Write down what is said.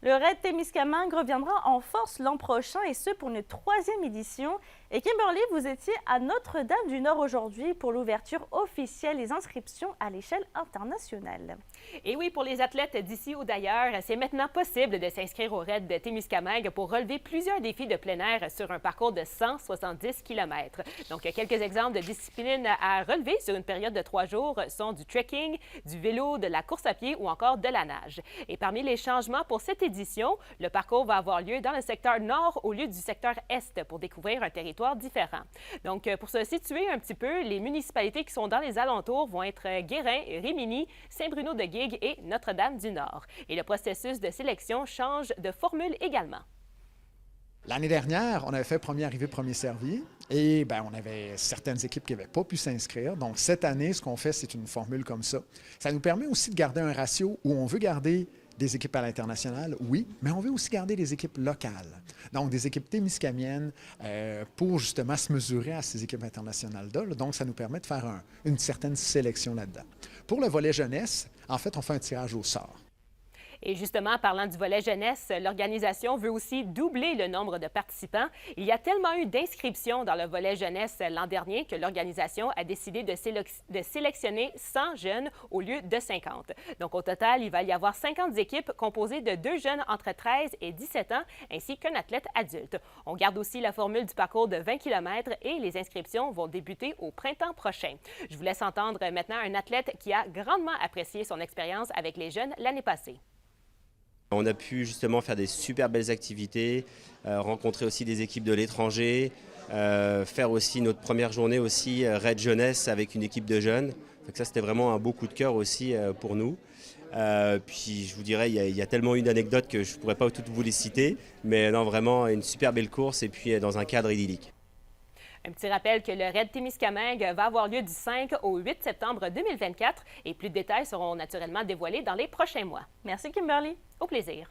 Le Raid Témiscamingue reviendra en force l'an prochain et ce pour une 3e édition. Et Kimberly, vous étiez à Notre-Dame-du-Nord aujourd'hui pour l'ouverture officielle des inscriptions à l'échelle internationale. Et oui, pour les athlètes d'ici ou d'ailleurs, c'est maintenant possible de s'inscrire au Raid de Témiscamingue pour relever plusieurs défis de plein air sur un parcours de 170 km. Donc, quelques exemples de disciplines à relever sur une période de 3 jours sont du trekking, du vélo, de la course à pied ou encore de la nage. Et parmi les changements pour cette édition, le parcours va avoir lieu dans le secteur nord au lieu du secteur est pour découvrir un territoire différent. Donc, pour se situer un petit peu, les municipalités qui sont dans les alentours vont être Guérin, Rimini, Saint-Bruno-de-Guigue et Notre-Dame-du-Nord. Et le processus de sélection change de formule également. L'année dernière, on avait fait premier arrivé, premier servi et on avait certaines équipes qui n'avaient pas pu s'inscrire. Donc, cette année, ce qu'on fait, c'est une formule comme ça. Ça nous permet aussi de garder un ratio où on veut garder des équipes à l'international, oui, mais on veut aussi garder des équipes locales. Donc, des équipes témiscamiennes pour justement se mesurer à ces équipes internationales-là. Donc, ça nous permet de faire une certaine sélection là-dedans. Pour le volet jeunesse, en fait, on fait un tirage au sort. Et justement, parlant du volet jeunesse, l'organisation veut aussi doubler le nombre de participants. Il y a tellement eu d'inscriptions dans le volet jeunesse l'an dernier que l'organisation a décidé de sélectionner 100 jeunes au lieu de 50. Donc, au total, il va y avoir 50 équipes composées de 2 jeunes entre 13 et 17 ans, ainsi qu'un athlète adulte. On garde aussi la formule du parcours de 20 km et les inscriptions vont débuter au printemps prochain. Je vous laisse entendre maintenant un athlète qui a grandement apprécié son expérience avec les jeunes l'année passée. On a pu justement faire des super belles activités, rencontrer aussi des équipes de l'étranger, faire aussi notre première journée aussi Raid Jeunesse avec une équipe de jeunes. Donc ça, c'était vraiment un beau coup de cœur aussi pour nous. Puis je vous dirais, il y a tellement eu d'anecdotes que je ne pourrais pas toutes vous les citer, mais non, vraiment une super belle course et puis dans un cadre idyllique. Un petit rappel que le Raid Témiscamingue va avoir lieu du 5 au 8 septembre 2024 et plus de détails seront naturellement dévoilés dans les prochains mois. Merci Kimberly. Au plaisir.